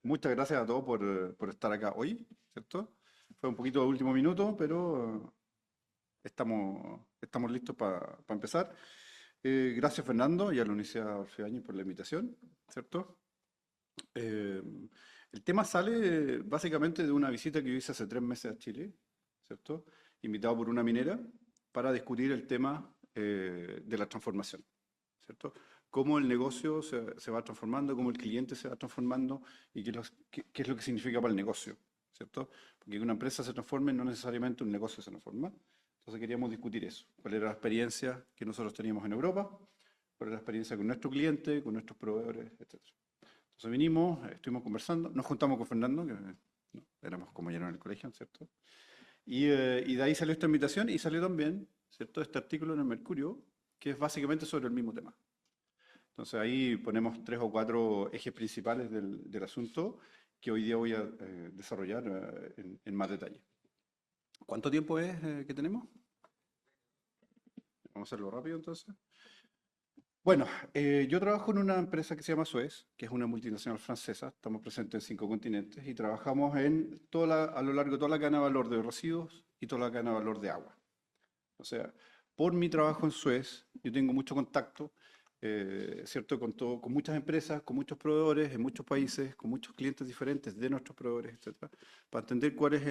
Muchas gracias a todos por estar acá hoy, ¿cierto? Fue un poquito de último minuto, pero estamos listos para empezar. Gracias, Fernando, y a la Universidad Orfeañez por la invitación, ¿cierto? Eh, el tema sale básicamente de una visita que yo hice hace 3 meses a Chile, ¿cierto? Invitado por una minera para discutir el tema de la transformación, ¿cierto? Cómo el negocio se va transformando, cómo el cliente se va transformando y qué es lo que significa para el negocio, ¿cierto? Porque que una empresa se transforme no necesariamente un negocio se transforma. Entonces queríamos discutir eso. ¿Cuál era la experiencia que nosotros teníamos en Europa? ¿Cuál era la experiencia con nuestro cliente, con nuestros proveedores, etcétera? Entonces vinimos, estuvimos conversando, nos juntamos con Fernando, que ¿no? Éramos compañeros en el colegio, ¿cierto? Y de ahí salió esta invitación y salió también, ¿cierto? Este artículo en el Mercurio, que es básicamente sobre el mismo tema. Entonces ahí ponemos 3 o 4 ejes principales del asunto que hoy día voy a desarrollar en más detalle. ¿Cuánto tiempo es que tenemos? Vamos a hacerlo rápido entonces. Bueno, yo trabajo en una empresa que se llama Suez, que es una multinacional francesa. Estamos presentes en 5 continentes y trabajamos a lo largo de toda la cadena de valor de residuos y toda la cadena de valor de agua. O sea, por mi trabajo en Suez, yo tengo mucho contacto, ¿cierto? Con muchas empresas, con muchos proveedores en muchos países, con muchos clientes diferentes de nuestros proveedores, etcétera, para entender cuál es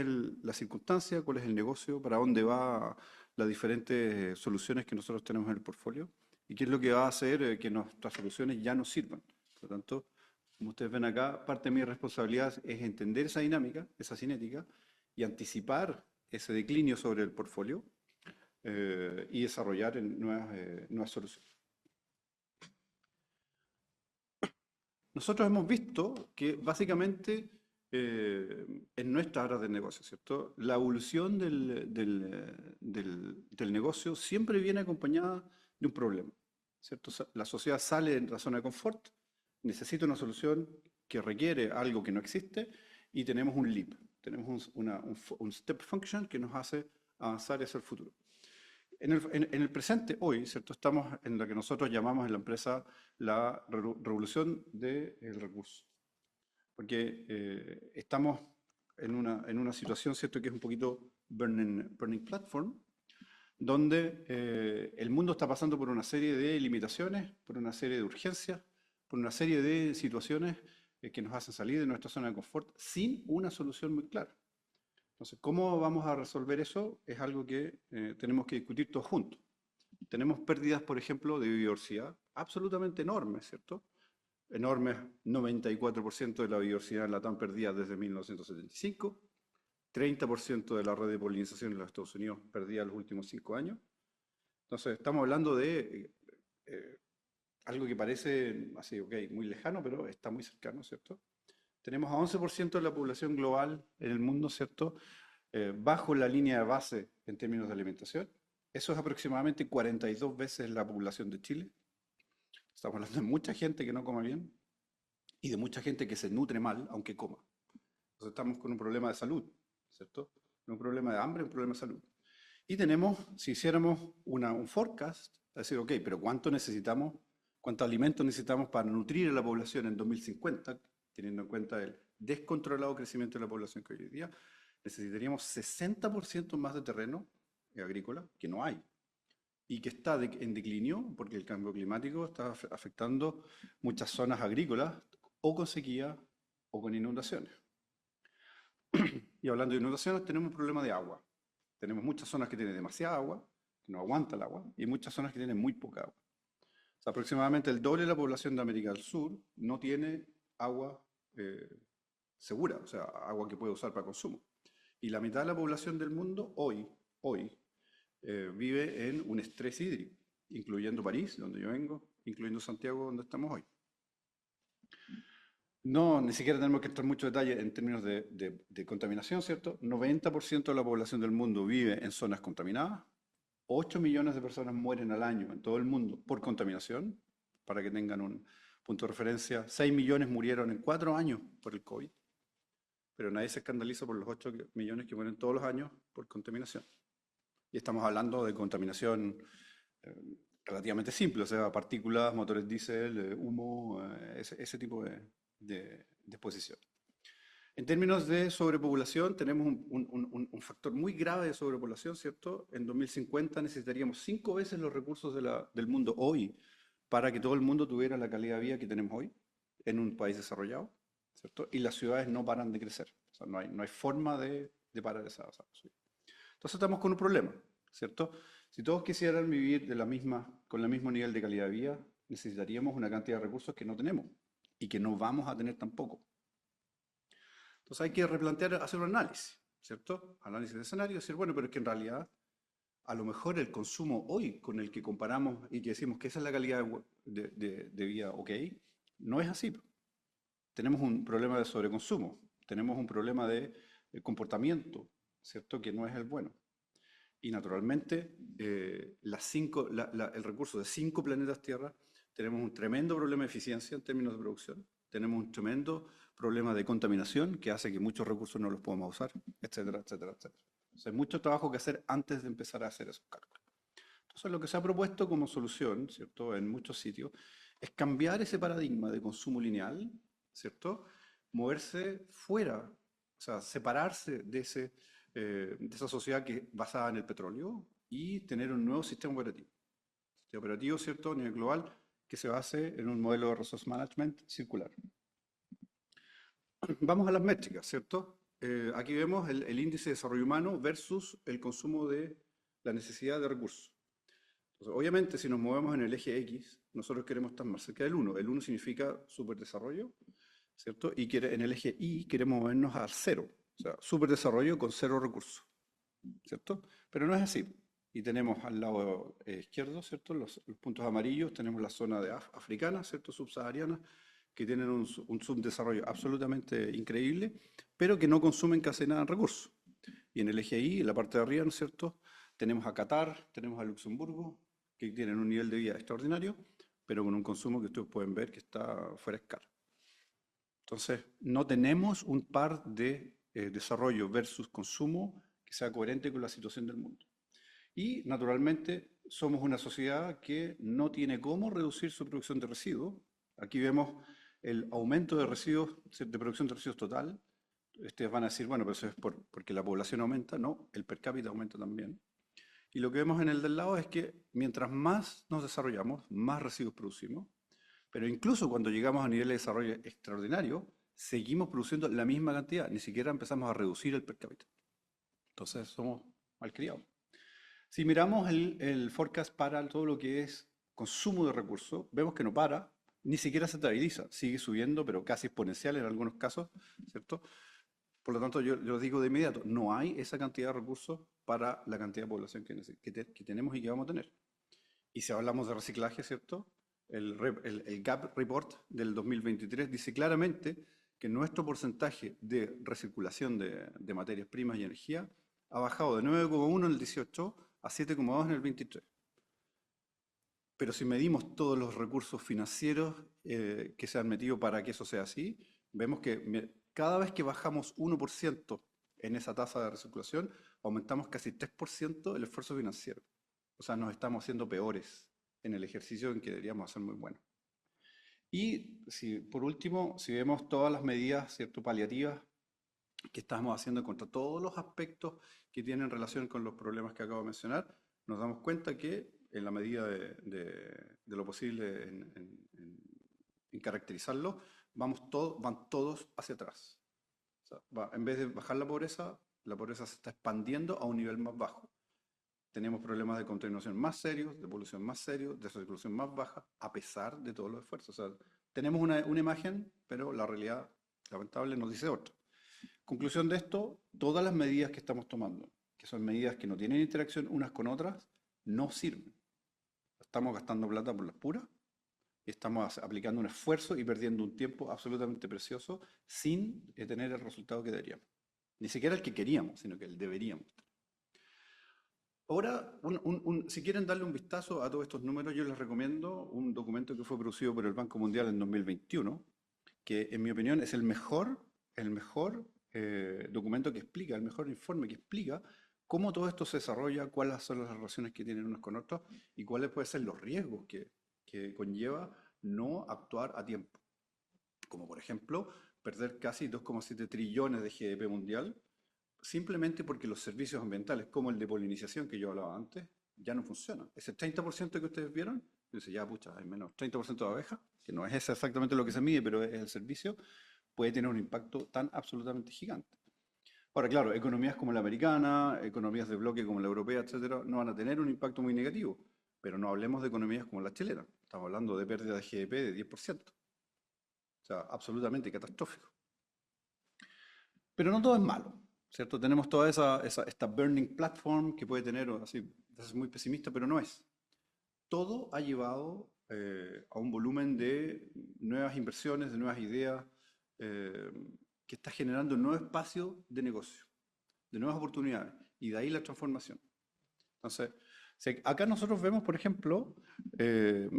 la circunstancia, cuál es el negocio, para dónde va las diferentes soluciones que nosotros tenemos en el portfolio y qué es lo que va a hacer que nuestras soluciones ya no sirvan. Por lo tanto, como ustedes ven acá, parte de mi responsabilidad es entender esa dinámica, esa cinética, y anticipar ese declinio sobre el portfolio y desarrollar nuevas soluciones. Nosotros hemos visto que básicamente en nuestras áreas de negocio, ¿cierto? La evolución del negocio siempre viene acompañada de un problema, ¿cierto? La sociedad sale de la zona de confort, necesita una solución que requiere algo que no existe y tenemos un leap, tenemos un step function que nos hace avanzar hacia el futuro. En el presente, hoy, ¿cierto? Estamos en lo que nosotros llamamos en la empresa la revolución del recurso. Porque estamos en una situación, ¿cierto? Que es un poquito burning platform, donde el mundo está pasando por una serie de limitaciones, por una serie de urgencias, por una serie de situaciones que nos hacen salir de nuestra zona de confort sin una solución muy clara. Entonces, ¿cómo vamos a resolver eso? Es algo que tenemos que discutir todos juntos. Tenemos pérdidas, por ejemplo, de biodiversidad absolutamente enormes, ¿cierto? Enormes, 94% de la biodiversidad en Latam perdida desde 1975, 30% de la red de polinización en los Estados Unidos perdida en los últimos 5 años. Entonces, estamos hablando de eh, algo que parece así, ok, muy lejano, pero está muy cercano, ¿cierto? Tenemos a 11% de la población global en el mundo, ¿cierto? Bajo la línea de base en términos de alimentación. Eso es aproximadamente 42 veces la población de Chile. Estamos hablando de mucha gente que no come bien y de mucha gente que se nutre mal, aunque coma. Entonces estamos con un problema de salud, ¿cierto? No un problema de hambre, un problema de salud. Y tenemos, si hiciéramos un forecast, decir, ok, pero ¿cuánto necesitamos, cuántos alimentos necesitamos para nutrir a la población en 2050, teniendo en cuenta el descontrolado crecimiento de la población que hoy día, necesitaríamos 60% más de terreno agrícola, que no hay, y que está en declinio porque el cambio climático está afectando muchas zonas agrícolas o con sequía o con inundaciones. Y hablando de inundaciones, tenemos un problema de agua. Tenemos muchas zonas que tienen demasiada agua, que no aguanta el agua, y muchas zonas que tienen muy poca agua. O sea, aproximadamente el doble de la población de América del Sur no tiene agua segura, o sea, agua que puede usar para consumo. Y la mitad de la población del mundo hoy vive en un estrés hídrico, incluyendo París, donde yo vengo, incluyendo Santiago, donde estamos hoy. No, ni siquiera tenemos que entrar en mucho detalle en términos de contaminación, ¿cierto? 90% de la población del mundo vive en zonas contaminadas. 8 millones de personas mueren al año en todo el mundo por contaminación. Para que tengan un punto de referencia, 6 millones murieron en 4 años por el COVID. Pero nadie se escandaliza por los 8 millones que mueren todos los años por contaminación. Y estamos hablando de contaminación eh, relativamente simple, o sea, partículas, motores diésel, humo, ese tipo de exposición. En términos de sobrepoblación, tenemos un factor muy grave de sobrepoblación, ¿cierto? En 2050 necesitaríamos 5 veces los recursos del mundo hoy para que todo el mundo tuviera la calidad de vida que tenemos hoy en un país desarrollado, ¿cierto? Y las ciudades no paran de crecer. O sea, no hay forma de parar esa subida. Entonces estamos con un problema, ¿cierto? Si todos quisieran vivir con el mismo nivel de calidad de vida, necesitaríamos una cantidad de recursos que no tenemos y que no vamos a tener tampoco. Entonces hay que replantear, hacer un análisis, ¿cierto? Análisis de escenario, decir, bueno, pero es que en realidad a lo mejor el consumo hoy con el que comparamos y que decimos que esa es la calidad de vida, ok, no es así. Tenemos un problema de sobreconsumo, tenemos un problema de comportamiento, ¿cierto? Que no es el bueno. Y naturalmente, el recurso de 5 planetas Tierra, tenemos un tremendo problema de eficiencia en términos de producción, tenemos un tremendo problema de contaminación que hace que muchos recursos no los podamos usar, etcétera, etcétera, etcétera. Entonces, hay mucho trabajo que hacer antes de empezar a hacer esos cálculos. Entonces, lo que se ha propuesto como solución, ¿cierto?, en muchos sitios, es cambiar ese paradigma de consumo lineal, ¿cierto?, moverse fuera, o sea, separarse de esa sociedad basada en el petróleo y tener un nuevo sistema operativo. Sistema operativo, ¿cierto?, a nivel global, que se base en un modelo de resource management circular. Vamos a las métricas, ¿cierto? Aquí vemos el índice de desarrollo humano versus el consumo de la necesidad de recursos. Entonces, obviamente, si nos movemos en el eje X, nosotros queremos estar más cerca del 1. El 1 significa superdesarrollo, ¿cierto? Y en el eje Y queremos movernos al 0. O sea, superdesarrollo con 0 recursos, ¿cierto? Pero no es así. Y tenemos al lado izquierdo, ¿cierto? Los puntos amarillos, tenemos la zona africana, ¿cierto? Subsahariana, que tienen un subdesarrollo absolutamente increíble, pero que no consumen casi nada en recursos. Y en el eje Y, en la parte de arriba, ¿no es cierto?, tenemos a Qatar, tenemos a Luxemburgo, que tienen un nivel de vida extraordinario, pero con un consumo que ustedes pueden ver que está fuera de escala. Entonces, no tenemos un par de desarrollo versus consumo que sea coherente con la situación del mundo. Y, naturalmente, somos una sociedad que no tiene cómo reducir su producción de residuos. Aquí vemos el aumento de residuos, de producción de residuos total. Ustedes van a decir, bueno, pero eso es porque la población aumenta. No, el per cápita aumenta también. Y lo que vemos en el del lado es que mientras más nos desarrollamos, más residuos producimos. Pero incluso cuando llegamos a niveles de desarrollo extraordinario, seguimos produciendo la misma cantidad. Ni siquiera empezamos a reducir el per cápita. Entonces somos malcriados. Si miramos el forecast para todo lo que es consumo de recursos, vemos que no para, ni siquiera se estabiliza, sigue subiendo, pero casi exponencial en algunos casos, ¿cierto? Por lo tanto, yo lo digo de inmediato, no hay esa cantidad de recursos para la cantidad de población que tenemos y que vamos a tener. Y si hablamos de reciclaje, ¿cierto? El GAP Report del 2023 dice claramente que nuestro porcentaje de recirculación de materias primas y energía ha bajado de 9,1 en el 18 a 7,2 en el 23. Pero si medimos todos los recursos financieros que se han metido para que eso sea así, vemos que cada vez que bajamos 1% en esa tasa de recirculación, aumentamos casi 3% el esfuerzo financiero. O sea, nos estamos haciendo peores en el ejercicio en que deberíamos hacer muy bueno. Y por último, si vemos todas las medidas, ¿cierto?, paliativas que estamos haciendo contra todos los aspectos que tienen relación con los problemas que acabo de mencionar, nos damos cuenta que en la medida de lo posible en caracterizarlo, van todos hacia atrás. O sea, en vez de bajar la pobreza se está expandiendo a un nivel más bajo. Tenemos problemas de contaminación más serios, de polución más serios, de recirculación más baja, a pesar de todos los esfuerzos. O sea, tenemos una imagen, pero la realidad lamentable nos dice otra. Conclusión de esto, todas las medidas que estamos tomando, que son medidas que no tienen interacción unas con otras, no sirven. Estamos gastando plata por las puras y estamos aplicando un esfuerzo y perdiendo un tiempo absolutamente precioso sin tener el resultado que deberíamos. Ni siquiera el que queríamos, sino que el deberíamos. Ahora, si quieren darle un vistazo a todos estos números, yo les recomiendo un documento que fue producido por el Banco Mundial en 2021, que en mi opinión es el mejor documento que explica, el mejor informe que explica cómo todo esto se desarrolla, cuáles son las relaciones que tienen unos con otros y cuáles pueden ser los riesgos que conlleva no actuar a tiempo. Como por ejemplo, perder casi 2,7 trillones de GDP mundial, simplemente porque los servicios ambientales, como el de polinización que yo hablaba antes, ya no funcionan. Ese 30% que ustedes vieron, dice, ya, pucha, hay menos 30% de abejas, que no es ese exactamente lo que se mide, pero es el servicio, puede tener un impacto tan absolutamente gigante. Ahora, claro, economías como la americana, economías de bloque como la europea, etcétera, no van a tener un impacto muy negativo, pero no hablemos de economías como la chilena. Estamos hablando de pérdida de GDP de 10%. O sea, absolutamente catastrófico. Pero no todo es malo, ¿cierto? Tenemos toda esta burning platform que puede tener, así, es muy pesimista, pero no es. Todo ha llevado a un volumen de nuevas inversiones, de nuevas ideas, eh, que está generando un nuevo espacio de negocio, de nuevas oportunidades, y de ahí la transformación. Entonces, acá nosotros vemos, por ejemplo,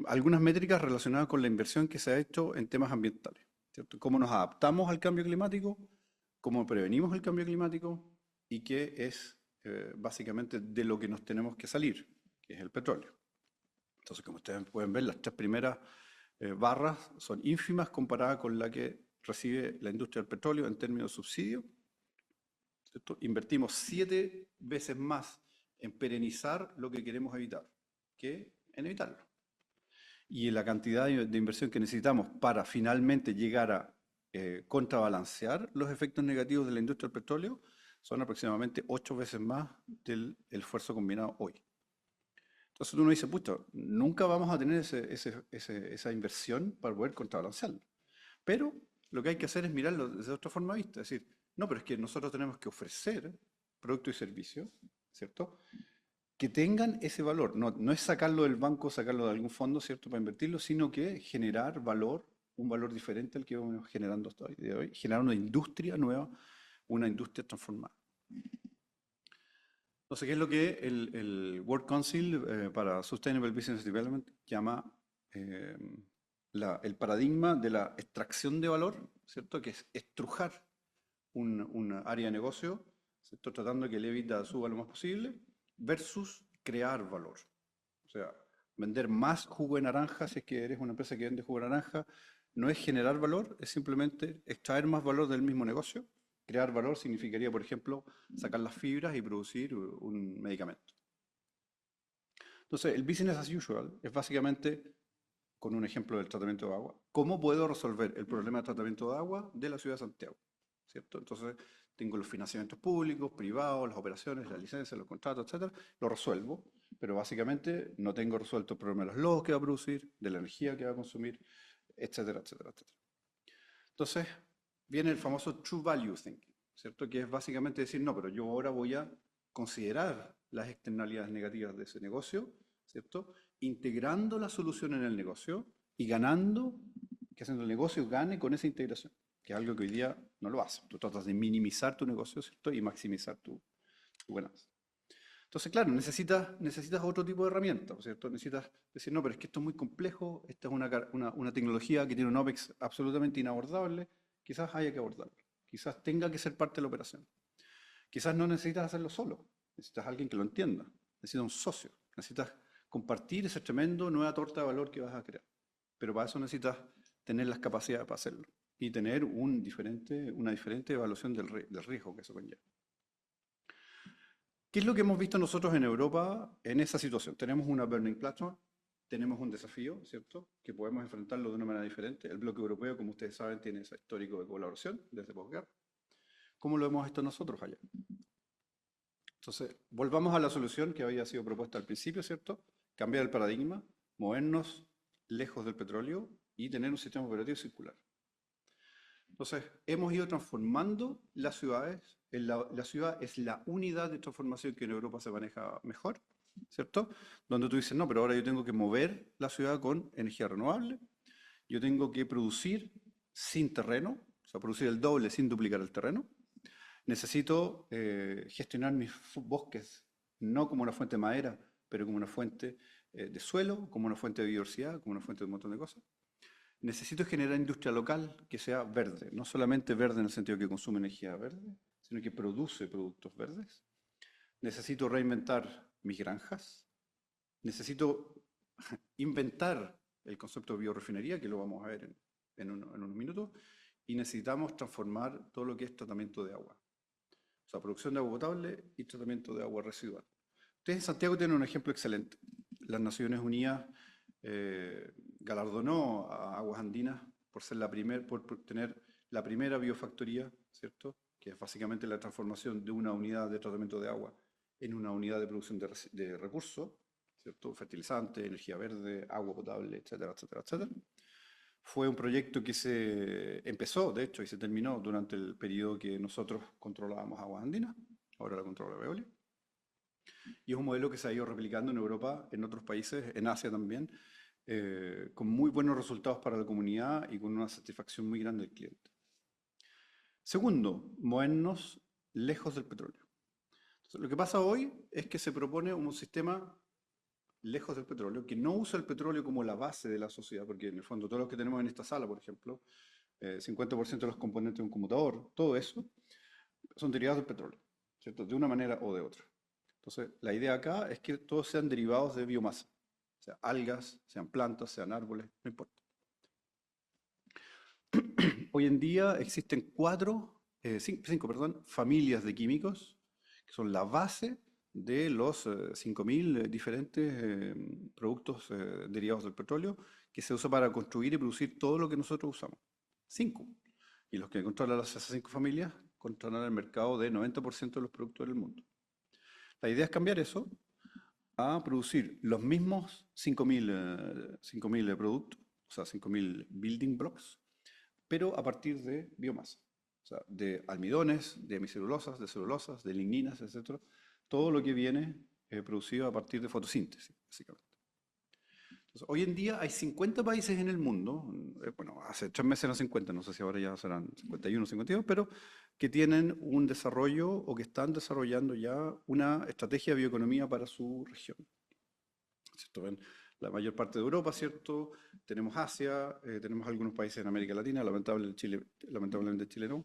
algunas métricas relacionadas con la inversión que se ha hecho en temas ambientales, ¿cierto? Cómo nos adaptamos al cambio climático, cómo prevenimos el cambio climático y qué es básicamente de lo que nos tenemos que salir, que es el petróleo. Entonces, como ustedes pueden ver, las tres primeras barras son ínfimas comparadas con la que recibe la industria del petróleo en términos de subsidio, ¿cierto? Invertimos 7 veces más en perenizar lo que queremos evitar que en evitarlo. Y la cantidad de inversión que necesitamos para finalmente llegar a contrabalancear los efectos negativos de la industria del petróleo son aproximadamente 8 veces más del esfuerzo combinado hoy. Entonces uno dice, pucha, nunca vamos a tener esa inversión para poder contrabalancearlo. Pero lo que hay que hacer es mirarlo desde otra forma de vista. Es decir, no, pero es que nosotros tenemos que ofrecer productos y servicios, ¿cierto? Que tengan ese valor. No, no es sacarlo del banco, sacarlo de algún fondo, ¿cierto? Para invertirlo, sino que generar valor, un valor diferente al que vamos generando hasta hoy, de hoy, generar una industria nueva, una industria transformada. Entonces, ¿qué es lo que el World Council para Sustainable Business Development llama eh, el paradigma de la extracción de valor, ¿cierto? Que es estrujar un área de negocio, ¿cierto? Tratando de que el EBITDA suba lo más posible, versus crear valor. O sea, vender más jugo de naranja, si es que eres una empresa que vende jugo de naranja, no es generar valor, es simplemente extraer más valor del mismo negocio. Crear valor significaría, por ejemplo, sacar las fibras y producir un medicamento. Entonces, el business as usual es básicamente, con un ejemplo del tratamiento de agua, ¿cómo puedo resolver el problema de tratamiento de agua de la ciudad de Santiago? ¿Cierto? Entonces, tengo los financiamientos públicos, privados, las operaciones, las licencias, los contratos, etcétera, lo resuelvo, pero básicamente no tengo resuelto el problema de los lodos que va a producir, de la energía que va a consumir, etcétera, etcétera, etcétera. Entonces, viene el famoso True Value Thinking, ¿cierto? Que es básicamente decir, no, pero yo ahora voy a considerar las externalidades negativas de ese negocio, ¿cierto? Integrando la solución en el negocio y ganando, que haciendo el negocio gane con esa integración, que es algo que hoy día no lo hace. Tú tratas de minimizar tu negocio, ¿cierto? Y maximizar tu ganancia. Entonces, claro, necesitas otro tipo de herramienta, ¿cierto? Necesitas decir, no, pero es que esto es muy complejo, esta es una tecnología que tiene un OPEX absolutamente inabordable, quizás haya que abordarlo, quizás tenga que ser parte de la operación. Quizás no necesitas hacerlo solo, necesitas alguien que lo entienda, necesitas un socio, necesitas compartir ese tremendo nueva torta de valor que vas a crear. Pero para eso necesitas tener las capacidades para hacerlo y tener una diferente evaluación del riesgo que eso conlleva. ¿Qué es lo que hemos visto nosotros en Europa en esa situación? Tenemos una burning platform, tenemos un desafío, ¿cierto? Que podemos enfrentarlo de una manera diferente. El bloque europeo, como ustedes saben, tiene ese histórico de colaboración desde posguerra. ¿Cómo lo hemos visto nosotros allá? Entonces, volvamos a la solución que había sido propuesta al principio, ¿cierto? Cambiar el paradigma, movernos lejos del petróleo y tener un sistema operativo circular. Entonces, hemos ido transformando las ciudades. La ciudad es la unidad de transformación que en Europa se maneja mejor, ¿cierto? Donde tú dices, no, pero ahora yo tengo que mover la ciudad con energía renovable, yo tengo que producir sin terreno, o sea, producir el doble sin duplicar el terreno. Necesito gestionar mis bosques no como una fuente de madera, pero como una fuente de suelo, como una fuente de biodiversidad, como una fuente de un montón de cosas. Necesito generar industria local que sea verde, no solamente verde en el sentido que consume energía verde, sino que produce productos verdes. Necesito reinventar mis granjas. Necesito inventar el concepto de biorefinería, que lo vamos a ver en unos minutos. y necesitamos transformar todo lo que es tratamiento de agua. O sea, producción de agua potable y tratamiento de agua residual. Ustedes en Santiago tienen un ejemplo excelente. Las Naciones Unidas galardonó a Aguas Andinas por ser por tener la primera biofactoría, ¿cierto? Que es básicamente la transformación de una unidad de tratamiento de agua en una unidad de producción de recursos, ¿cierto? Fertilizante, energía verde, agua potable, etcétera, etcétera, etcétera. Fue un proyecto que se empezó, de hecho, y se terminó durante el periodo que nosotros controlábamos Aguas Andinas, ahora la controla Veolia. Y es un modelo que se ha ido replicando en Europa, en otros países, en Asia también, con muy buenos resultados para la comunidad y con una satisfacción muy grande del cliente. Segundo, movernos lejos del petróleo. Entonces, lo que pasa hoy es que se propone un sistema lejos del petróleo, que no usa el petróleo como la base de la sociedad, porque en el fondo todos los que tenemos en esta sala, por ejemplo, 50% de los componentes de un computador, todo eso, son derivados del petróleo, ¿cierto? De una manera o de otra. Entonces, la idea acá es que todos sean derivados de biomasa, o sea, algas, sean plantas, sean árboles, no importa. Hoy en día existen cinco, perdón, familias de químicos que son la base de los 5.000 diferentes productos derivados del petróleo que se usa para construir y producir todo lo que nosotros usamos. 5. Y los que controlan esas 5 familias controlan el mercado de 90% de los productos del mundo. La idea es cambiar eso a producir los mismos 5.000 productos, o sea, 5.000 building blocks, pero a partir de biomasa. O sea, de almidones, de hemicelulosas, de celulosas, de ligninas, etc. Todo lo que viene producido a partir de fotosíntesis, básicamente. Entonces, hoy en día hay 50 países en el mundo, bueno, hace 3 meses eran 50, no sé si ahora ya serán 51 o 52, pero que tienen un desarrollo o que están desarrollando ya una estrategia de bioeconomía para su región. ¿Cierto? Ven, la mayor parte de Europa, ¿cierto? Tenemos Asia, tenemos algunos países en América Latina, lamentablemente Chile no,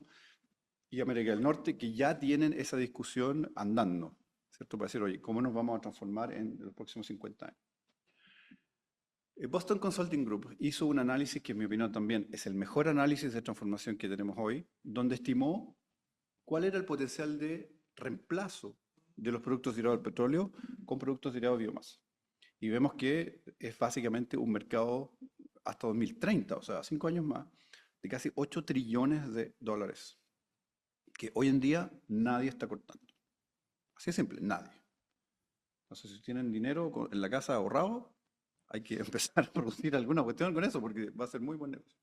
y América del Norte, que ya tienen esa discusión andando, ¿cierto? Para decir, oye, ¿cómo nos vamos a transformar en los próximos 50 años? Boston Consulting Group hizo un análisis que en mi opinión también es el mejor análisis de transformación que tenemos hoy, donde estimó cuál era el potencial de reemplazo de los productos derivados del petróleo con productos derivados de biomasa. Y vemos que es básicamente un mercado hasta 2030, o sea, 5 años más, de casi 8 trillones de dólares, que hoy en día nadie está cortando. Así de simple, nadie. Entonces, si tienen dinero en la casa ahorrado, hay que empezar a producir alguna cuestión con eso, porque va a ser muy buen negocio.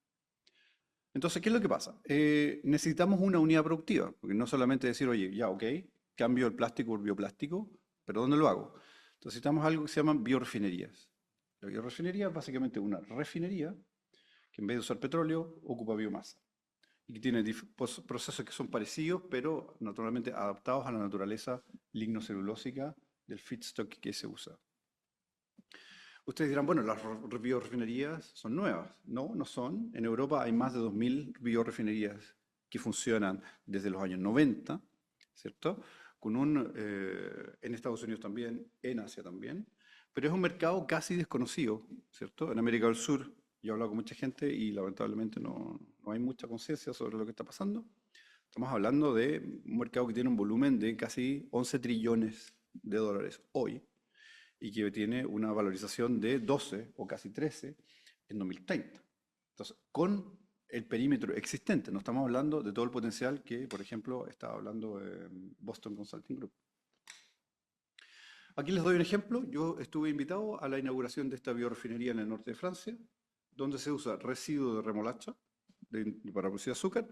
Entonces, ¿qué es lo que pasa? Necesitamos una unidad productiva, porque no solamente decir, oye, ya, ok, cambio el plástico por bioplástico, pero ¿dónde lo hago? Entonces necesitamos algo que se llaman biorefinerías. La biorefinería es básicamente una refinería que en vez de usar petróleo, ocupa biomasa. Y que tiene procesos que son parecidos, pero naturalmente adaptados a la naturaleza lignocelulósica del feedstock que se usa. Ustedes dirán, bueno, las biorefinerías son nuevas. No, no son. En Europa hay más de 2.000 biorefinerías que funcionan desde los años 90, ¿cierto? En Estados Unidos también, en Asia también. Pero es un mercado casi desconocido, ¿cierto? En América del Sur, yo he hablado con mucha gente y lamentablemente no hay mucha conciencia sobre lo que está pasando. Estamos hablando de un mercado que tiene un volumen de casi 11 trillones de dólares hoy y que tiene una valorización de 12 o casi 13 en 2030. Entonces, con el perímetro existente, no estamos hablando de todo el potencial que, por ejemplo, estaba hablando Boston Consulting Group. Aquí les doy un ejemplo. Yo estuve invitado a la inauguración de esta biorefinería en el norte de Francia, donde se usa residuo de remolacha para producir azúcar,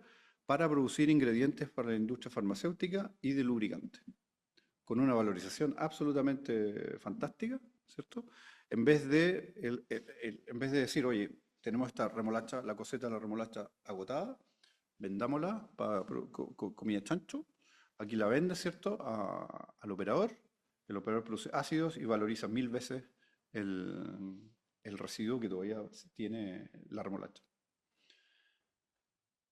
para producir ingredientes para la industria farmacéutica y de lubricante, con una valorización absolutamente fantástica, ¿cierto? En vez de decir, oye, tenemos esta remolacha, la cosecha de la remolacha agotada, vendámosla para comida chancho, aquí la vende, ¿cierto?, al operador, el operador produce ácidos y valoriza 1000 veces el residuo que todavía tiene la remolacha.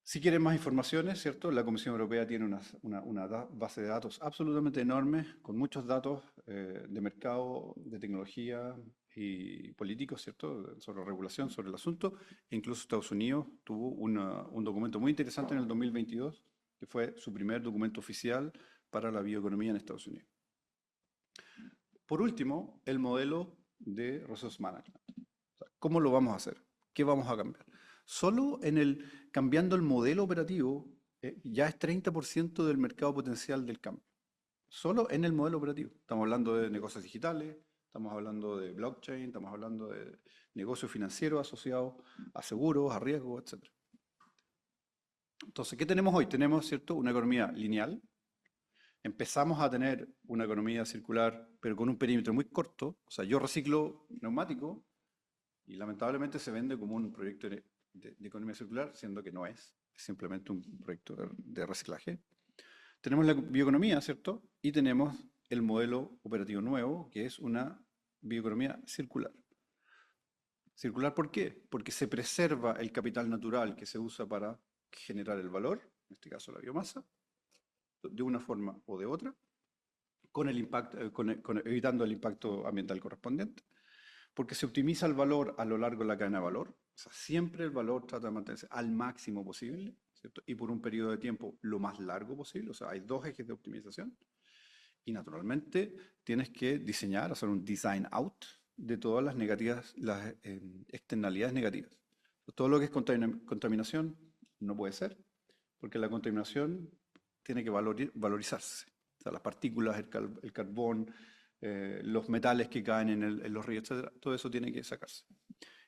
Si quieren más informaciones, ¿cierto? La Comisión Europea tiene una base de datos absolutamente enorme, con muchos datos de mercado, de tecnología y políticos, ¿cierto?, sobre regulación, sobre el asunto. E incluso Estados Unidos tuvo un documento muy interesante en el 2022, que fue su primer documento oficial para la bioeconomía en Estados Unidos. Por último, el modelo de Resource Management. O sea, ¿cómo lo vamos a hacer? ¿Qué vamos a cambiar? Solo cambiando el modelo operativo, ya es 30% del mercado potencial del cambio. Solo en el modelo operativo. Estamos hablando de negocios digitales, estamos hablando de blockchain, estamos hablando de negocios financieros asociados a seguros, a riesgos, etc. Entonces, ¿qué tenemos hoy? Tenemos, ¿cierto?, una economía lineal. Empezamos a tener una economía circular, pero con un perímetro muy corto. O sea, yo reciclo neumático y lamentablemente se vende como un proyecto de economía circular, siendo que no es simplemente un proyecto de reciclaje. Tenemos la bioeconomía, ¿cierto? Y tenemos el modelo operativo nuevo, que es una bioeconomía circular. ¿Circular por qué? Porque se preserva el capital natural que se usa para generar el valor, en este caso la biomasa, de una forma o de otra, evitando el impacto ambiental correspondiente, porque se optimiza el valor a lo largo de la cadena de valor. O sea, siempre el valor trata de mantenerse al máximo posible, ¿cierto?, y por un periodo de tiempo lo más largo posible. O sea, hay dos ejes de optimización. Y naturalmente tienes que diseñar, hacer un design out de todas las negativas, las externalidades negativas. Todo lo que es contaminación no puede ser, porque la contaminación tiene que valorizarse. O sea, las partículas, el carbón, los metales que caen en los ríos, etc., todo eso tiene que sacarse.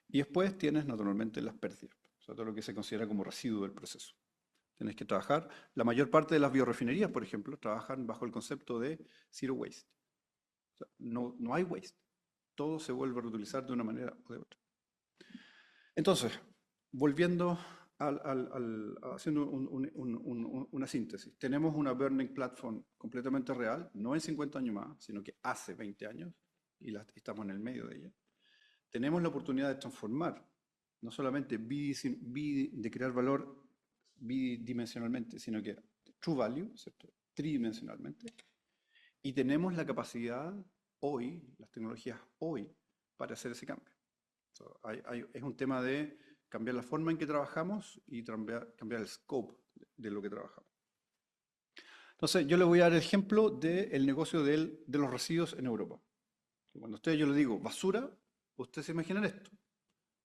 Y después tienes naturalmente las pérdidas, o sea, todo lo que se considera como residuo del proceso. Tienes que trabajar, la mayor parte de las biorefinerías, por ejemplo, trabajan bajo el concepto de zero waste. O sea, no hay waste, todo se vuelve a reutilizar de una manera o de otra. Entonces, volviendo haciendo una síntesis, tenemos una Burning Platform completamente real, no en 50 años más, sino que hace 20 años, y estamos en el medio de ella. Tenemos la oportunidad de transformar, no solamente de crear valor bidimensionalmente, sino que true value, ¿cierto?, tridimensionalmente. Y tenemos la capacidad hoy, las tecnologías hoy, para hacer ese cambio. Es un tema de cambiar la forma en que trabajamos y cambiar el scope de lo que trabajamos. Entonces, yo le voy a dar el ejemplo del negocio de los residuos en Europa. Cuando yo le digo basura, ustedes se imaginan esto.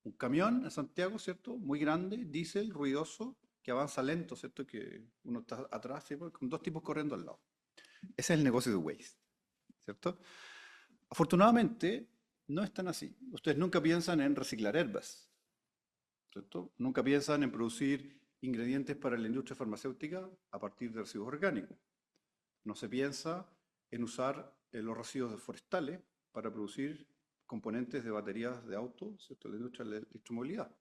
Un camión en Santiago, ¿cierto?, muy grande, diésel, ruidoso, que avanza lento, ¿cierto?, que uno está atrás, ¿cierto?, con dos tipos corriendo al lado. Ese es el negocio de waste, ¿cierto? Afortunadamente, no es tan así. Ustedes nunca piensan en reciclar herbas, ¿cierto? Nunca piensan en producir ingredientes para la industria farmacéutica a partir de residuos orgánicos. No se piensa en usar los residuos forestales para producir componentes de baterías de autos, ¿cierto?, la industria de la electromovilidad.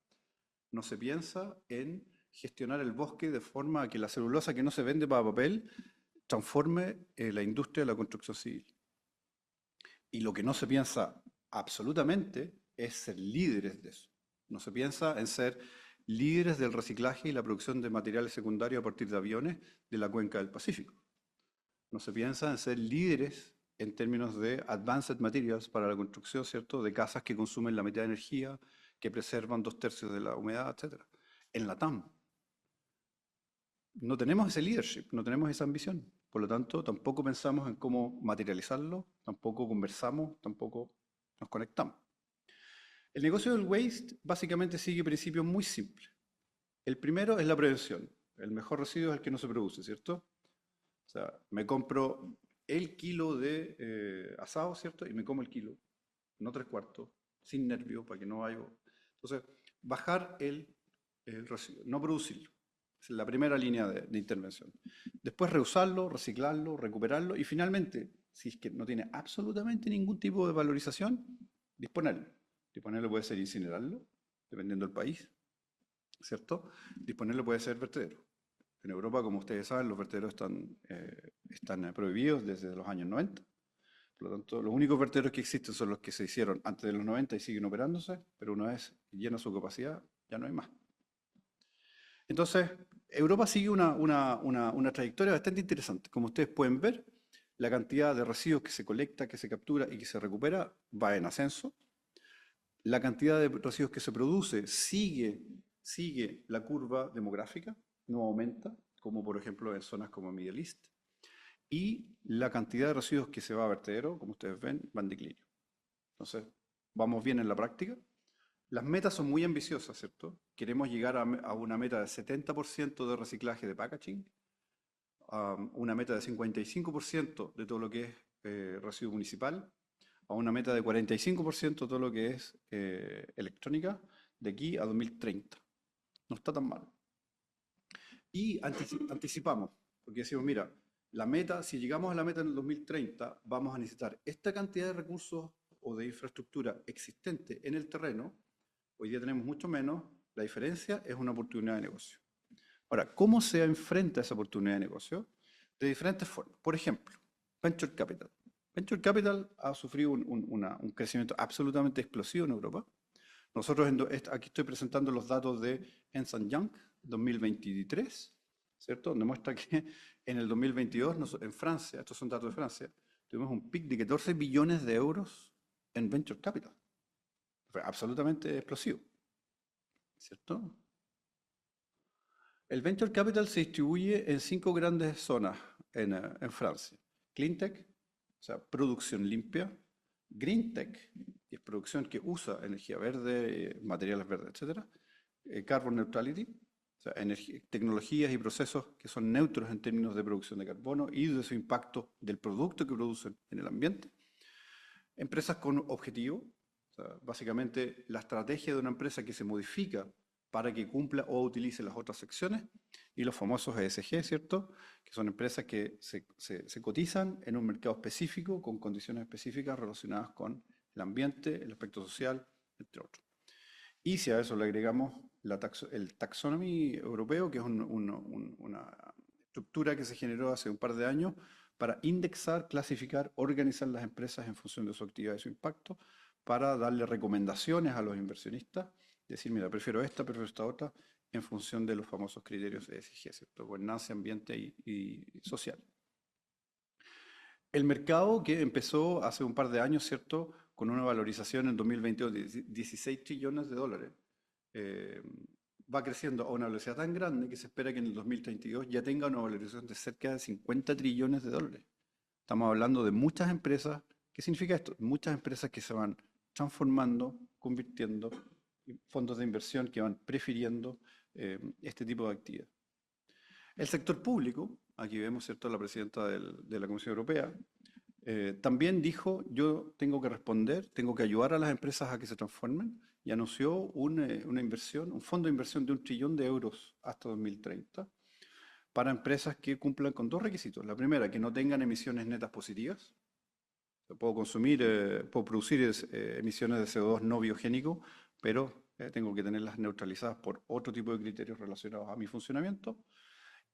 No se piensa en gestionar el bosque de forma que la celulosa que no se vende para papel transforme la industria de la construcción civil. Y lo que no se piensa absolutamente es ser líderes de eso. No se piensa en ser líderes del reciclaje y la producción de materiales secundarios a partir de aviones de la cuenca del Pacífico. No se piensa en ser líderes en términos de advanced materials para la construcción, ¿cierto?, de casas que consumen la mitad de energía, que preservan 2/3 de la humedad, etc. En la TAM no tenemos ese leadership, no tenemos esa ambición. Por lo tanto, tampoco pensamos en cómo materializarlo, tampoco conversamos, tampoco nos conectamos. El negocio del waste básicamente sigue principios muy simples. El primero es la prevención. El mejor residuo es el que no se produce, ¿cierto? O sea, me compro el kilo de asado, ¿cierto? Y me como el kilo, no 3/4, sin nervio, para que no haya... Entonces, bajar el residuo, no producirlo. Es la primera línea de intervención. Después reusarlo, reciclarlo, recuperarlo y finalmente, si es que no tiene absolutamente ningún tipo de valorización, disponerlo. Disponerlo puede ser incinerarlo, dependiendo del país, ¿cierto? Disponerlo puede ser vertedero. En Europa, como ustedes saben, los vertederos están prohibidos desde los años 90. Por lo tanto, los únicos vertederos que existen son los que se hicieron antes de los 90 y siguen operándose, pero una vez llena su capacidad, ya no hay más. Entonces, Europa sigue una trayectoria bastante interesante. Como ustedes pueden ver, la cantidad de residuos que se colecta, que se captura y que se recupera va en ascenso. la cantidad de residuos que se produce sigue la curva demográfica, no aumenta, como por ejemplo en zonas como Middle East, y la cantidad de residuos que se va a vertedero, como ustedes ven, va en declive. Entonces, vamos bien en la práctica. Las metas son muy ambiciosas, ¿cierto? Queremos llegar a una meta de 70% de reciclaje de packaging, a una meta de 55% de todo lo que es residuo municipal, a una meta de 45% de todo lo que es electrónica, de aquí a 2030. No está tan mal. Y anticipamos, porque decimos, mira, la meta, si llegamos a la meta en el 2030, vamos a necesitar esta cantidad de recursos o de infraestructura existente en el terreno. Hoy día tenemos mucho menos. La diferencia es una oportunidad de negocio. Ahora, ¿cómo se enfrenta esa oportunidad de negocio? De diferentes formas. Por ejemplo, Venture Capital. Venture Capital ha sufrido un crecimiento absolutamente explosivo en Europa. Nosotros aquí estoy presentando los datos de Ernst Young 2023, ¿cierto? Donde muestra que en el 2022, en Francia, estos son datos de Francia, tuvimos un pic de 14 billones de euros en Venture Capital. Fue absolutamente explosivo, ¿cierto? El Venture Capital se distribuye en 5 grandes zonas en Francia. Cleantech, o sea, producción limpia. Greentech, que es producción que usa energía verde, materiales verdes, etc. Carbon Neutrality, o sea, tecnologías y procesos que son neutros en términos de producción de carbono y de su impacto del producto que producen en el ambiente. Empresas con objetivo, o sea, básicamente la estrategia de una empresa que se modifica para que cumpla o utilice las otras secciones, y los famosos ESG, ¿cierto? Que son empresas que se cotizan en un mercado específico con condiciones específicas relacionadas con el ambiente, el aspecto social, entre otros. Y si a eso le agregamos el taxonomy europeo, que es una estructura que se generó hace un par de años para indexar, clasificar, organizar las empresas en función de su actividad y su impacto, para darle recomendaciones a los inversionistas, decir, mira, prefiero esta otra, en función de los famosos criterios ESG, ¿cierto? Gobernanza, ambiente y social. El mercado que empezó hace un par de años, ¿cierto? Con una valorización en 2022 de 16 trillones de dólares, eh, va creciendo a una velocidad tan grande que se espera que en el 2032 ya tenga una valorización de cerca de 50 trillones de dólares. Estamos hablando de muchas empresas. ¿Qué significa esto? Muchas empresas que se van transformando, convirtiendo, fondos de inversión que van prefiriendo este tipo de actividad. El sector público, aquí vemos, ¿cierto?, la presidenta de la Comisión Europea, también dijo, yo tengo que responder, tengo que ayudar a las empresas a que se transformen, y anunció una inversión, un fondo de inversión de 1 trillón de euros hasta 2030 para empresas que cumplan con 2 requisitos. La primera, que no tengan emisiones netas positivas. Puedo producir emisiones de CO2 no biogénico, pero tengo que tenerlas neutralizadas por otro tipo de criterios relacionados a mi funcionamiento.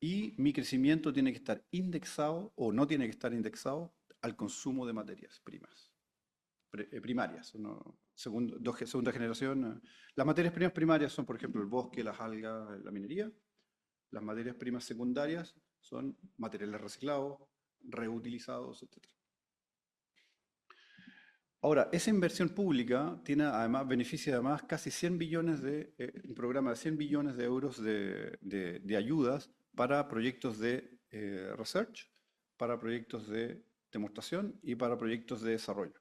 Y mi crecimiento tiene que estar indexado o no tiene que estar indexado al consumo de materias primarias, ¿no? Segunda generación. Las materias primas primarias son, por ejemplo, el bosque, las algas, la minería. Las materias primas secundarias son materiales reciclados, reutilizados, etc. Ahora, esa inversión pública tiene además, beneficia además casi 100 billones un programa de 100 billones de euros de ayudas para proyectos de research, para proyectos de demostración y para proyectos de desarrollo.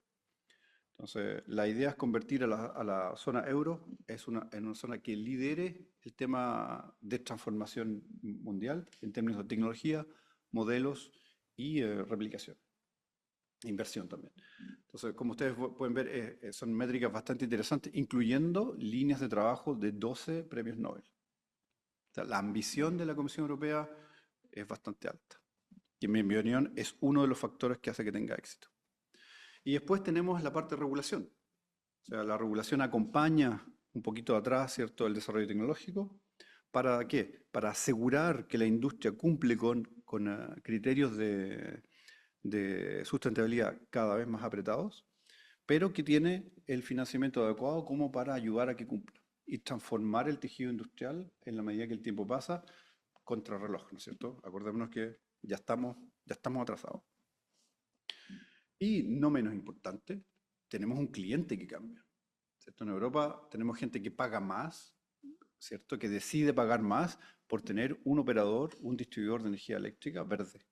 Entonces, la idea es convertir a la zona euro en una zona que lidere el tema de transformación mundial en términos de tecnología, modelos y replicación. Inversión también. Entonces, como ustedes pueden ver, son métricas bastante interesantes, incluyendo líneas de trabajo de 12 premios Nobel. O sea, la ambición de la Comisión Europea es bastante alta. Y en mi opinión es uno de los factores que hace que tenga éxito. Y después tenemos la parte de regulación. O sea, la regulación acompaña un poquito atrás, ¿cierto?, el desarrollo tecnológico. ¿Para qué? Para asegurar que la industria cumple con criterios de sustentabilidad cada vez más apretados, pero que tiene el financiamiento adecuado como para ayudar a que cumpla y transformar el tejido industrial en la medida que el tiempo pasa contra reloj, ¿no es cierto? Acordémonos que ya estamos atrasados. Y no menos importante, tenemos un cliente que cambia. ¿cierto? En Europa tenemos gente que paga más, ¿cierto? Que decide pagar más por tener un operador, un distribuidor de energía eléctrica verde.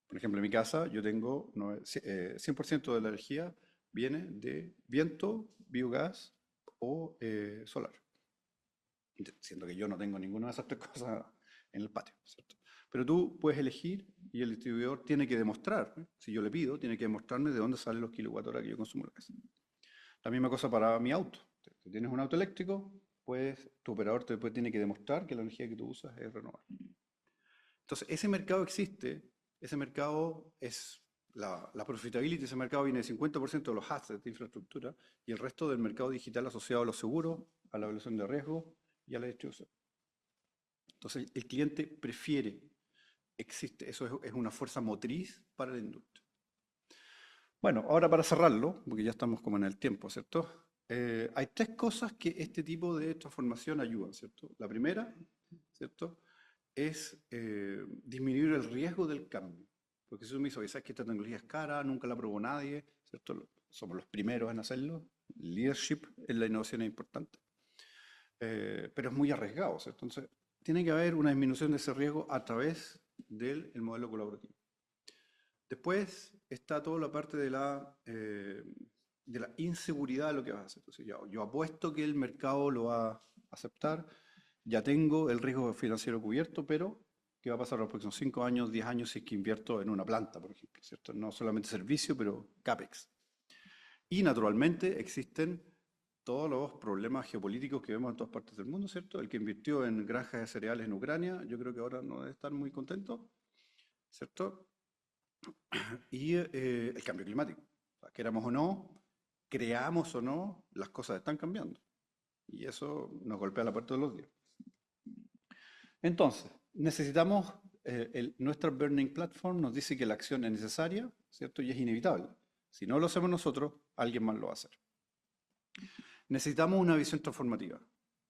Por ejemplo, en mi casa yo tengo 100% de la energía viene de viento, biogás o solar. Siendo que yo no tengo ninguna de esas tres cosas en el patio, ¿cierto? Pero tú puedes elegir y el distribuidor tiene que demostrar, ¿eh? Si yo le pido, tiene que demostrarme de dónde salen los kilowatt hora que yo consumo en la casa. La misma cosa para mi auto. Si tienes un auto eléctrico, pues tu operador después tiene que demostrar que la energía que tú usas es renovable. Entonces, ese mercado existe, ese mercado es la profitability de ese mercado viene del 50% de los assets de infraestructura y el resto del mercado digital asociado a los seguros, a la evaluación de riesgo y a la distribución. Entonces, el cliente prefiere, existe, eso es una fuerza motriz para la industria. Bueno, ahora para cerrarlo, porque ya estamos como en el tiempo, ¿cierto? Hay tres cosas que este tipo de transformación ayudan, ¿cierto? La primera, ¿cierto? Es disminuir el riesgo del cambio. Porque si tú me dices, oye, sabes que esta tecnología es cara, nunca la probó nadie, ¿cierto? Somos los primeros en hacerlo. Leadership en la innovación es importante. Pero es muy arriesgado, ¿cierto? Entonces, tiene que haber una disminución de ese riesgo a través del modelo colaborativo. Después está toda la parte de la inseguridad de lo que vas a hacer. Entonces, yo apuesto que el mercado lo va a aceptar, ya tengo el riesgo financiero cubierto, pero ¿qué va a pasar los próximos 5 años, 10 años si es que invierto en una planta, por ejemplo? ¿Cierto? No solamente servicio, pero CAPEX. Y naturalmente existen todos los problemas geopolíticos que vemos en todas partes del mundo, ¿cierto? El que invirtió en granjas de cereales en Ucrania, yo creo que ahora no debe estar muy contento, ¿cierto? Y el cambio climático. O sea, queramos o no, creamos o no, las cosas están cambiando. Y eso nos golpea la puerta de los días. Entonces, necesitamos, nuestra Burning Platform nos dice que la acción es necesaria, ¿cierto? Y es inevitable. Si no lo hacemos nosotros, alguien más lo va a hacer. Necesitamos una visión transformativa.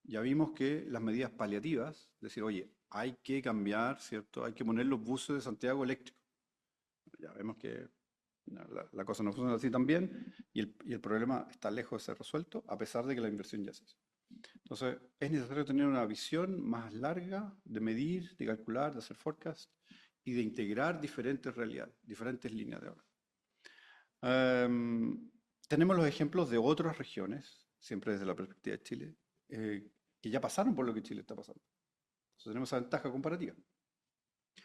Ya vimos que las medidas paliativas, decir, oye, hay que cambiar, ¿cierto? Hay que poner los buses de Santiago eléctricos. Ya vemos que la cosa no funciona así tan bien y el problema está lejos de ser resuelto, a pesar de que la inversión ya se hizo. Entonces, es necesario tener una visión más larga de medir, de calcular, de hacer forecast y de integrar diferentes realidades, diferentes líneas de obra. Tenemos los ejemplos de otras regiones, siempre desde la perspectiva de Chile, que ya pasaron por lo que Chile está pasando. Entonces, tenemos esa ventaja comparativa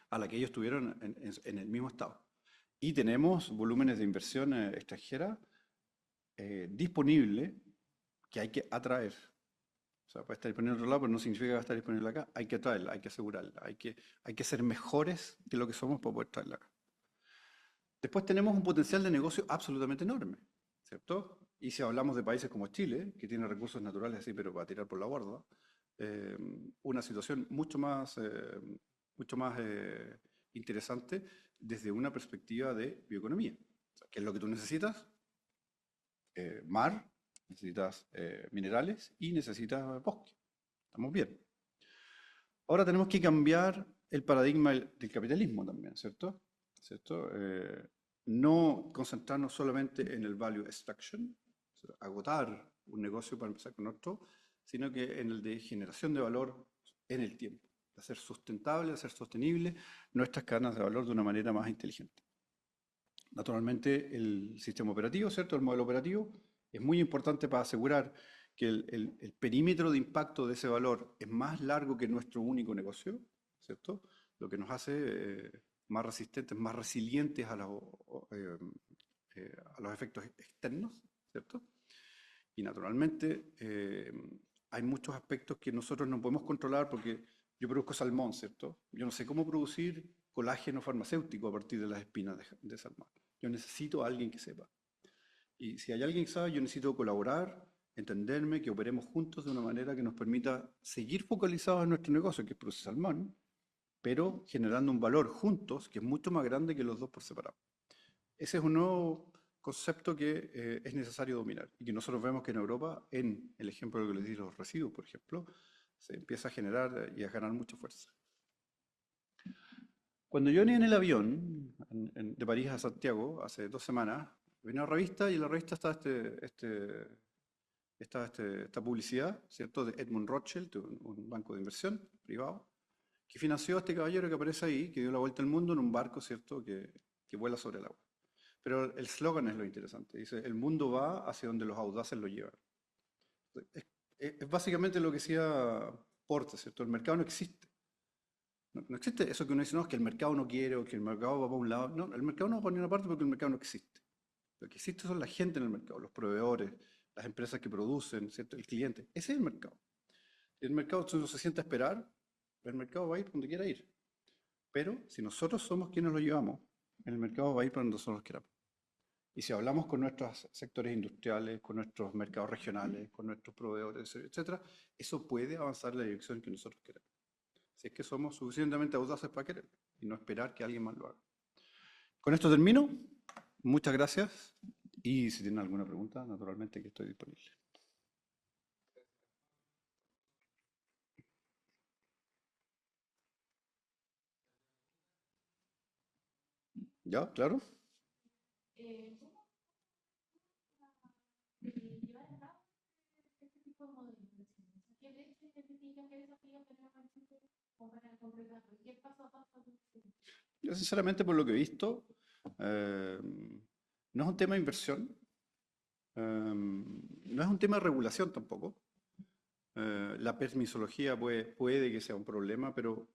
a la que ellos tuvieron en el mismo estado. Y tenemos volúmenes de inversión extranjera disponible que hay que atraer. O sea, puede estar disponible en otro lado, pero no significa que va a estar disponible acá. Hay que atraerla, hay que asegurarla, hay que ser mejores de lo que somos para poder traerla acá. Después tenemos un potencial de negocio absolutamente enorme, ¿cierto? Y si hablamos de países como Chile, que tiene recursos naturales así, pero para tirar por la borda, una situación mucho más interesante desde una perspectiva de bioeconomía. O sea, ¿qué es lo que tú necesitas? Mar, necesitas minerales y necesitas bosque. Estamos bien. Ahora tenemos que cambiar el paradigma del capitalismo también, ¿cierto? ¿Cierto? No concentrarnos solamente en el value extraction, o sea, agotar un negocio para empezar con otro, sino que en el de generación de valor en el tiempo, de hacer sustentable, hacer sostenible nuestras cadenas de valor de una manera más inteligente. Naturalmente, el sistema operativo, ¿cierto? El modelo operativo es muy importante para asegurar que el perímetro de impacto de ese valor es más largo que nuestro único negocio, ¿cierto? Lo que nos hace más resistentes, más resilientes a los efectos externos, ¿cierto? Y naturalmente hay muchos aspectos que nosotros no podemos controlar porque yo produzco salmón, ¿cierto? Yo no sé cómo producir colágeno farmacéutico a partir de las espinas de salmón. Yo necesito a alguien que sepa. Y si hay alguien que sabe, yo necesito colaborar, entenderme, que operemos juntos de una manera que nos permita seguir focalizados en nuestro negocio, que es producir salmón, pero generando un valor juntos que es mucho más grande que los dos por separado. Ese es un nuevo concepto que es necesario dominar y que nosotros vemos que en Europa, en el ejemplo que les di, los residuos, por ejemplo, se empieza a generar y a ganar mucha fuerza. Cuando yo venía en el avión de París a Santiago hace 2 semanas, venía una revista y en la revista estaba este esta publicidad, ¿cierto? De Edmund Rothschild, un banco de inversión privado, que financió a este caballero que aparece ahí, que dio la vuelta al mundo en un barco, ¿cierto? Que vuela sobre el agua. Pero el eslogan es lo interesante. Dice, el mundo va hacia donde los audaces lo llevan. Es, es básicamente lo que decía Porter, ¿cierto? El mercado no existe. No existe eso que uno dice, no, es que el mercado no quiere o que el mercado va para un lado. No, el mercado no va para ninguna parte porque el mercado no existe. Lo que existe son la gente en el mercado, los proveedores, las empresas que producen, ¿cierto? El cliente. Ese es el mercado. Y el mercado, si uno se sienta a esperar, el mercado va a ir donde quiera ir. Pero si nosotros somos quienes lo llevamos, el mercado va a ir para donde nosotros queramos. Y si hablamos con nuestros sectores industriales, con nuestros mercados regionales, con nuestros proveedores, etcétera, eso puede avanzar en la dirección que nosotros queremos. Si es que somos suficientemente audaces para querer y no esperar que alguien más lo haga. Con esto termino. Muchas gracias. Y si tienen alguna pregunta, naturalmente que estoy disponible. ¿Ya? ¿Claro? Yo sinceramente, por lo que he visto, no es un tema de inversión, no es un tema de regulación tampoco. La permisología puede que sea un problema, pero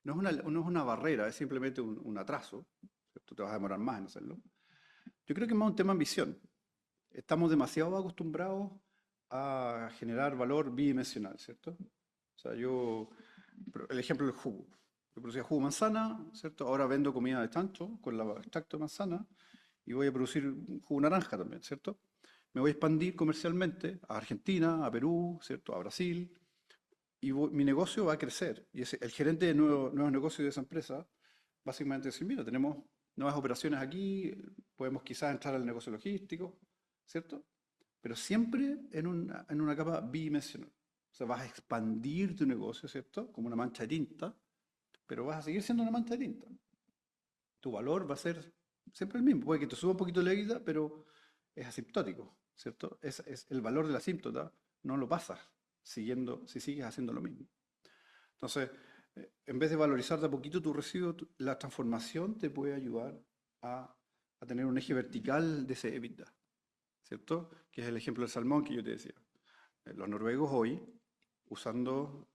no es una barrera, es simplemente un atraso. Tú te vas a demorar más en hacerlo. Yo creo que es más un tema de ambición. Estamos demasiado acostumbrados a generar valor bidimensional, ¿cierto? O sea, el ejemplo del jugo. Yo producía jugo de manzana, ¿cierto? Ahora vendo comida de chancho con el extracto de manzana y voy a producir jugo naranja también, ¿cierto? Me voy a expandir comercialmente a Argentina, a Perú, ¿cierto? A Brasil, y mi negocio va a crecer. Y el gerente de nuevos negocios de esa empresa, básicamente decir, mira, tenemos nuevas operaciones aquí, podemos quizás entrar al negocio logístico, ¿cierto? Pero siempre en una capa bidimensional. O sea, vas a expandir tu negocio, ¿cierto? Como una mancha de tinta, pero vas a seguir siendo una mancha de tinta. Tu valor va a ser siempre el mismo. Puede que te suba un poquito la vida, pero es asintótico, ¿cierto? Es el valor de la asíntota, no lo pasas si sigues haciendo lo mismo. Entonces, en vez de valorizar de a poquito tu residuo, la transformación te puede ayudar a tener un eje vertical de ese EBITDA, ¿cierto? Que es el ejemplo del salmón que yo te decía. Los noruegos hoy, usando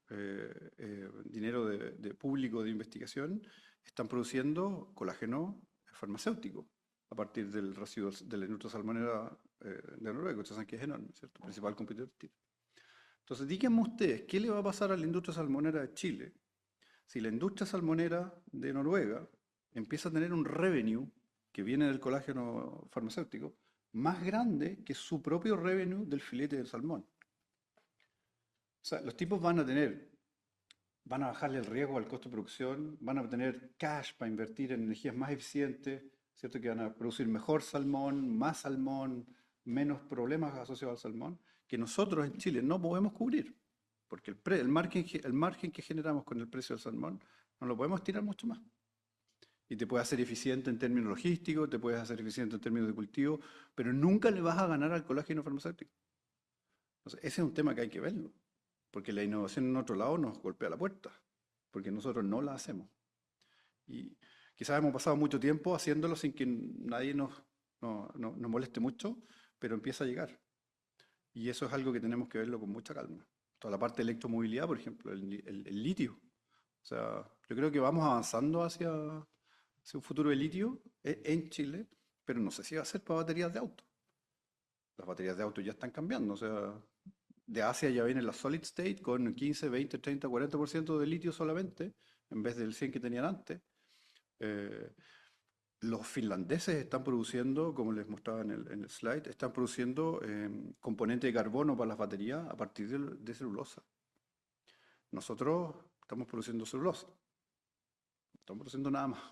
dinero de público de investigación, están produciendo colágeno farmacéutico a partir del residuo de la industria salmonera de Noruega. Ustedes saben que es enorme, ¿cierto? Principal competidor. Entonces, díganme ustedes, ¿qué le va a pasar a la industria salmonera de Chile si la industria salmonera de Noruega empieza a tener un revenue que viene del colágeno farmacéutico más grande que su propio revenue del filete del salmón? O sea, los tipos van a bajarle el riesgo al costo de producción, van a obtener cash para invertir en energías más eficientes, ¿cierto? Que van a producir mejor salmón, menos problemas asociados al salmón, que nosotros en Chile no podemos cubrir, porque el margen que generamos con el precio del salmón no lo podemos tirar mucho más. Y te puedes hacer eficiente en términos logísticos, te puedes hacer eficiente en términos de cultivo, pero nunca le vas a ganar al colágeno farmacéutico. Entonces, ese es un tema que hay que verlo, porque la innovación en otro lado nos golpea la puerta, porque nosotros no la hacemos. Y quizás hemos pasado mucho tiempo haciéndolo sin que nadie nos moleste mucho, pero empieza a llegar. Y eso es algo que tenemos que verlo con mucha calma. Toda la parte de electromovilidad, por ejemplo, el litio. O sea, yo creo que vamos avanzando hacia un futuro de litio en Chile, pero no sé si va a ser para baterías de auto. Las baterías de auto ya están cambiando, o sea, de Asia ya viene la solid state con 15, 20, 30, 40% de litio solamente, en vez del 100 que tenían antes. Eh, los finlandeses están produciendo, como les mostraba en el slide, están produciendo componente de carbono para las baterías a partir de celulosa. Nosotros estamos produciendo celulosa, no estamos produciendo nada más.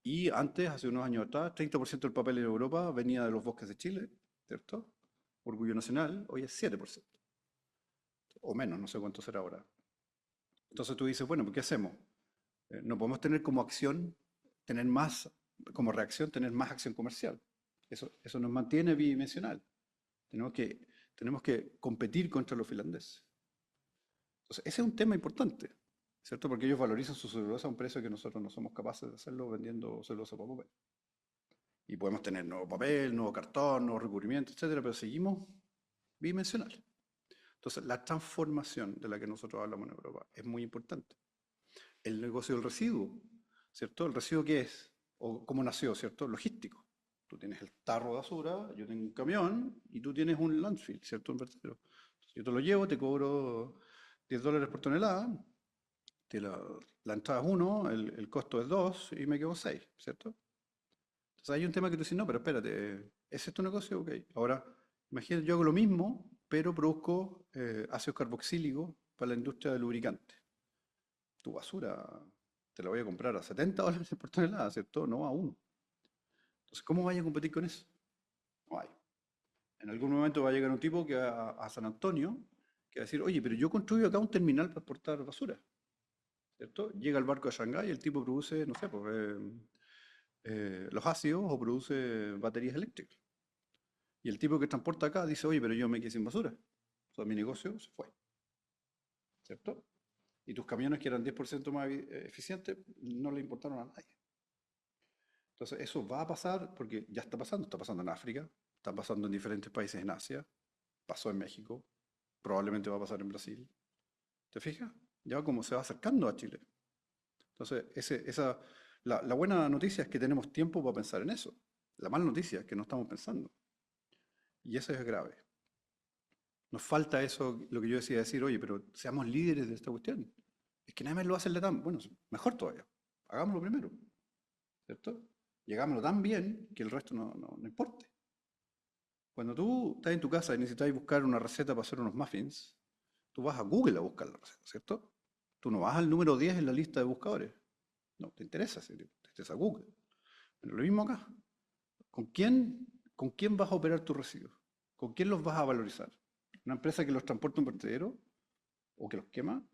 Y antes, hace unos años atrás, 30% del papel en Europa venía de los bosques de Chile, ¿cierto? Orgullo nacional, hoy es 7%, o menos, no sé cuánto será ahora. Entonces tú dices, bueno, ¿qué hacemos? No podemos tener como acción, tener más, como reacción, tener más acción comercial. Eso nos mantiene bidimensional. Tenemos que Tenemos que competir contra los finlandeses. Entonces, ese es un tema importante, ¿cierto? Porque ellos valorizan su celulosa a un precio que nosotros no somos capaces de hacerlo vendiendo celulosa para papel. Y podemos tener nuevo papel, nuevo cartón, nuevo recubrimiento, etcétera, pero seguimos bidimensional. Entonces, la transformación de la que nosotros hablamos en Europa es muy importante. El negocio del residuo, ¿cierto? ¿El residuo qué es? ¿O cómo nació, ¿cierto? Logístico. Tú tienes el tarro de basura, yo tengo un camión y tú tienes un landfill, ¿cierto? Un vertedero. Yo te lo llevo, te cobro $10 por tonelada, la entrada es 1, el costo es 2 y me quedo 6, ¿cierto? Entonces hay un tema que tú dices, no, pero espérate, ¿es esto un negocio? Ok. Ahora, imagínate, yo hago lo mismo, pero produzco ácido carboxílico para la industria de lubricantes. Tu basura te la voy a comprar a $70 por tonelada, ¿cierto? No a 1. Entonces, ¿cómo vaya a competir con eso? No hay. En algún momento va a llegar un tipo que a San Antonio que va a decir, oye, pero yo construyo acá un terminal para exportar basura, ¿cierto? Llega el barco de Shanghái y el tipo produce, no sé, pues, los ácidos o produce baterías eléctricas. Y el tipo que transporta acá dice, oye, pero yo me quedé sin basura. O sea, mi negocio se fue, ¿cierto? Y tus camiones que eran 10% más eficientes no le importaron a nadie. Entonces, eso va a pasar porque ya está pasando en África, está pasando en diferentes países en Asia, pasó en México, probablemente va a pasar en Brasil. ¿Te fijas? Ya como se va acercando a Chile. Entonces, la buena noticia es que tenemos tiempo para pensar en eso. La mala noticia es que no estamos pensando. Y eso es grave. Nos falta eso, lo que yo decía, decir, oye, pero seamos líderes de esta cuestión. Es que nadie más lo hace en la TAM. Bueno, mejor todavía. Hagámoslo primero, ¿cierto? Y hagámoslo tan bien que el resto no importe. Cuando tú estás en tu casa y necesitas buscar una receta para hacer unos muffins, tú vas a Google a buscar la receta, ¿cierto? Tú no vas al número 10 en la lista de buscadores. No, te interesa, te interesa Google. Pero lo mismo acá. ¿Con quién, con quién vas a operar tus residuos? ¿Con quién los vas a valorizar? ¿Una empresa que los transporta a un vertedero o que los quema?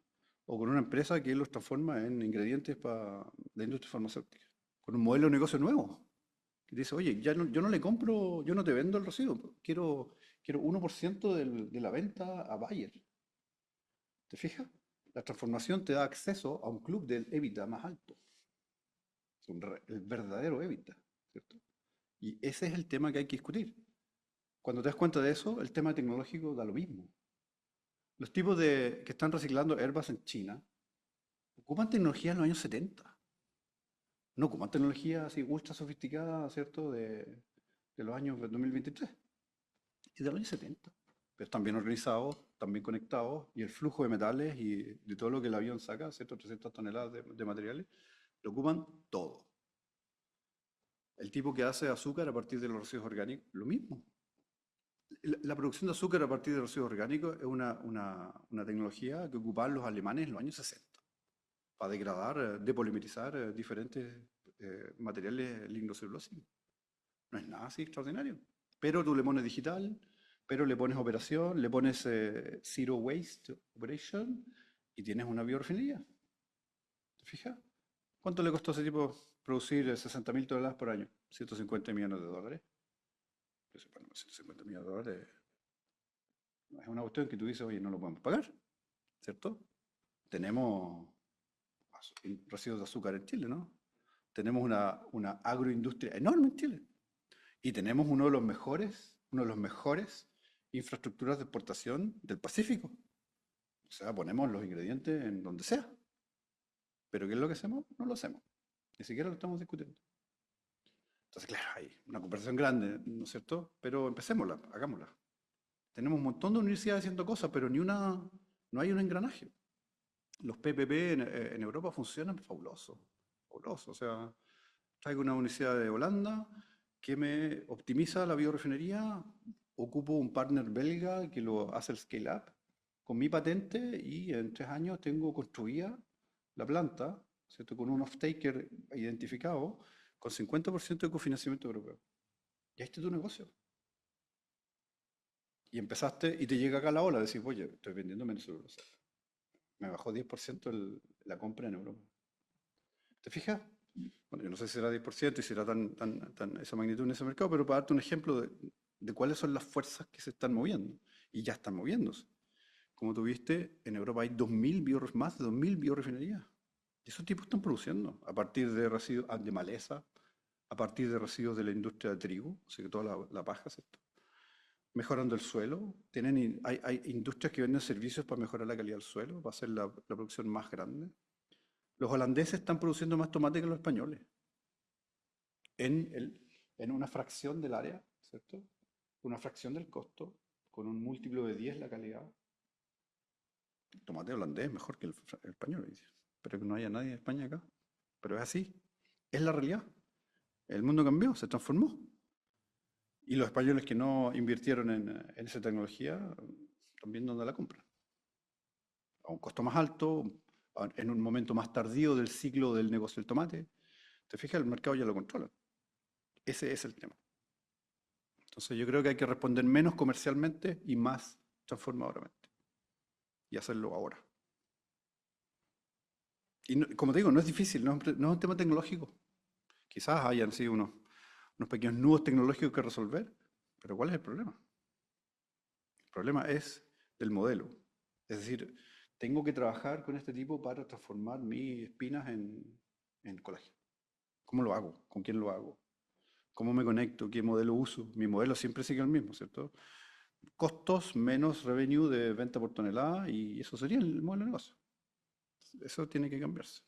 ¿O con una empresa que los transforma en ingredientes para la industria farmacéutica? Con un modelo de negocio nuevo. Que dice, oye, yo no le compro, yo no te vendo el residuo, quiero 1% de la venta a Bayer. ¿Te fijas? La transformación te da acceso a un club del EBITDA más alto. Es el verdadero EBITDA, ¿cierto? Y ese es el tema que hay que discutir. Cuando te das cuenta de eso, el tema tecnológico da lo mismo. Los tipos que están reciclando Airbus en China ocupan tecnología en los años 70. No ocupan tecnología así ultra sofisticada, ¿cierto? De los años 2023. Y de los años 70. Pero están bien organizados, están bien conectados, y el flujo de metales y de todo lo que el avión saca, ¿cierto? 300 toneladas de materiales, lo ocupan todo. El tipo que hace azúcar a partir de los residuos orgánicos, lo mismo. La producción de azúcar a partir de residuos orgánicos es una tecnología que ocupaban los alemanes en los años 60 para degradar, depolimerizar diferentes materiales lignocelulósicos. No es nada así extraordinario. Pero tú le pones digital, pero le pones operación, le pones zero waste operation y tienes una biorefinería. ¿Te fijas? ¿Cuánto le costó a ese tipo producir 60.000 toneladas por año? $150 millones. Pues, bueno, $150 millones es una cuestión que tú dices, oye, no lo podemos pagar, ¿cierto? Tenemos residuos de azúcar en Chile, ¿no? Tenemos una agroindustria enorme en Chile. Y tenemos uno de los mejores infraestructuras de exportación del Pacífico. O sea, ponemos los ingredientes en donde sea. Pero ¿qué es lo que hacemos? No lo hacemos. Ni siquiera lo estamos discutiendo. Entonces, claro, hay una conversación grande, ¿no es cierto? Pero empecémosla, hagámosla. Tenemos un montón de universidades haciendo cosas, pero no hay un engranaje. Los PPP en Europa funcionan fabuloso, fabuloso. O sea, traigo una universidad de Holanda que me optimiza la biorefinería, ocupo un partner belga que lo hace el scale up con mi patente y en 3 años tengo construida la planta, ¿cierto? Con un off-taker identificado con 50% de cofinanciamiento europeo. Y ahí está tu negocio. Y empezaste y te llega acá la ola, decís, oye, estoy vendiendo menos celulosa. Me bajó 10% la compra en Europa. ¿Te fijas? Bueno, yo no sé si será 10% y será tan esa magnitud en ese mercado, pero para darte un ejemplo de cuáles son las fuerzas que se están moviendo. y ya están moviéndose. Como tuviste, en Europa hay 2.000 más de 2.000 biorefinerías. Y esos tipos están produciendo a partir de residuos de maleza, a partir de residuos de la industria de trigo, o sea que toda la paja, ¿cierto? Mejorando el suelo. Hay industrias que venden servicios para mejorar la calidad del suelo, para hacer la producción más grande. Los holandeses están produciendo más tomate que los españoles, en, en una fracción del área, ¿cierto? Una fracción del costo, con un múltiplo de 10 la calidad. El tomate holandés es mejor que el español, dice. Pero que no haya nadie en España acá. Pero es así, es la realidad. El mundo cambió, se transformó. Y los españoles que no invirtieron en esa tecnología, también donde la compran. A un costo más alto, en un momento más tardío del ciclo del negocio del tomate. Te fijas, el mercado ya lo controla. Ese es el tema. Entonces yo creo que hay que responder menos comercialmente y más transformadoramente. Y hacerlo ahora. Y como te digo, no es difícil, no es un tema tecnológico. Quizás hayan sido unos pequeños nudos tecnológicos que resolver, pero ¿cuál es el problema? El problema es del modelo. Es decir, tengo que trabajar con este tipo para transformar mis espinas en colágeno. ¿Cómo lo hago? ¿Con quién lo hago? ¿Cómo me conecto? ¿Qué modelo uso? Mi modelo siempre sigue el mismo, ¿cierto? Costos menos revenue de venta por tonelada y eso sería el modelo de negocio. Eso tiene que cambiarse.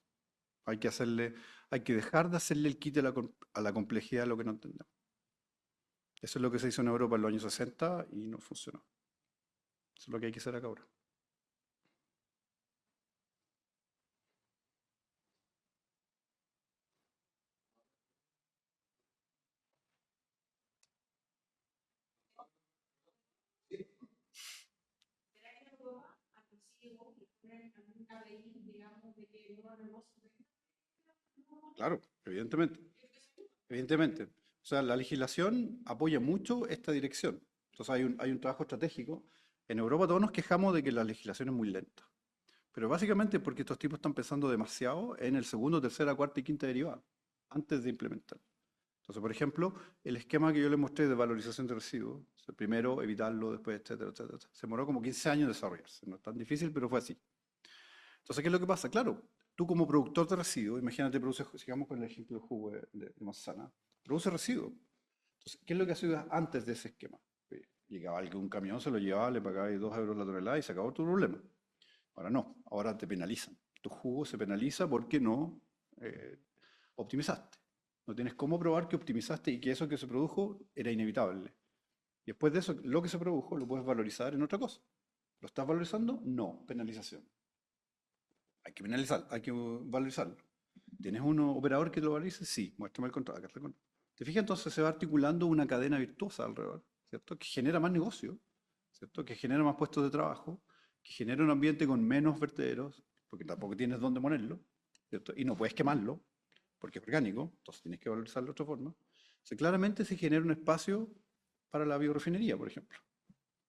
Hay que dejar de hacerle el quite a la complejidad de lo que no entendemos. Eso es lo que se hizo en Europa en los años 60 y no funcionó. Eso es lo que hay que hacer acá ahora. Claro, evidentemente. Evidentemente. O sea, la legislación apoya mucho esta dirección. Entonces hay un trabajo estratégico. En Europa todos nos quejamos de que la legislación es muy lenta. Pero básicamente porque estos tipos están pensando demasiado en el segundo, tercera, cuarta y quinta derivada, antes de implementar. Entonces, por ejemplo, el esquema que yo les mostré de valorización de residuos, o sea, primero evitarlo, después, etcétera, etcétera, etcétera, se demoró como 15 años en desarrollarse. No es tan difícil, pero fue así. Entonces, ¿qué es lo que pasa? Claro, tú como productor de residuos, imagínate, produces, sigamos con el ejemplo del jugo de manzana, produce residuos. Entonces, ¿qué es lo que hacía antes de ese esquema? Llegaba algún camión, se lo llevaba, le pagaba 2 euros la tonelada y se acabó tu problema. Ahora no, ahora te penalizan. Tu jugo se penaliza porque no eh, optimizaste. No tienes cómo probar que optimizaste y que eso que se produjo era inevitable. Y después de eso, lo que se produjo lo puedes valorizar en otra cosa. ¿Lo estás valorizando? No, penalización. Hay que penalizar, hay que valorizarlo. ¿Tienes un operador que lo valorice? Sí, muéstrame el contrato. Acá está el contrato. ¿Te fijas? Entonces se va articulando una cadena virtuosa alrededor, ¿cierto? Que genera más negocio, ¿cierto? Que genera más puestos de trabajo, que genera un ambiente con menos vertederos, porque tampoco tienes dónde ponerlo, ¿cierto? Y no puedes quemarlo, porque es orgánico, entonces tienes que valorizarlo de otra forma. O sea, claramente se genera un espacio para la biorefinería, por ejemplo,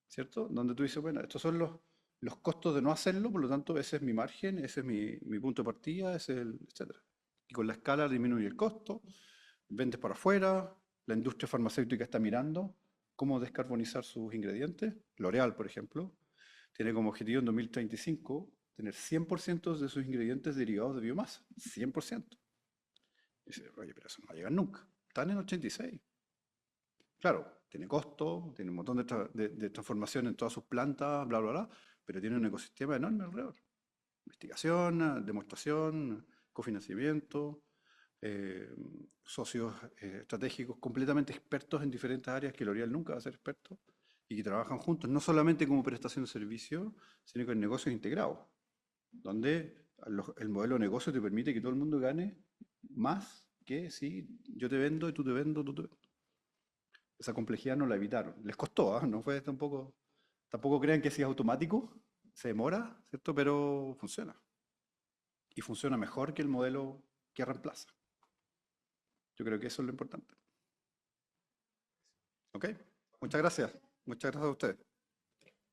¿cierto? Donde tú dices, bueno, estos son los costos de no hacerlo, por lo tanto, ese es mi margen, ese es mi punto de partida, ese es el, etcétera. Y con la escala disminuye el costo, vendes para afuera, la industria farmacéutica está mirando cómo descarbonizar sus ingredientes. L'Oréal, por ejemplo, tiene como objetivo en 2035 tener 100% de sus ingredientes derivados de biomasa. 100%. Y dice, oye, pero eso no va a llegar nunca. Están en 86. Claro, tiene costo, tiene un montón de transformación en todas sus plantas, bla, bla, bla, pero tiene un ecosistema enorme alrededor. Investigación, demostración, cofinanciamiento, eh, socios estratégicos completamente expertos en diferentes áreas que L'Oréal nunca va a ser experto y que trabajan juntos, no solamente como prestación de servicio, sino que en negocios integrados, donde el modelo de negocio te permite que todo el mundo gane más que si yo te vendo y tú te vendo, tú te vendo. Esa complejidad no la evitaron. Les costó, ¿ah? No fue tampoco crean que si es automático, se demora, ¿cierto? Pero funciona. Y funciona mejor que el modelo que reemplaza. Yo creo que eso es lo importante. ¿Ok? Muchas gracias. Muchas gracias a ustedes.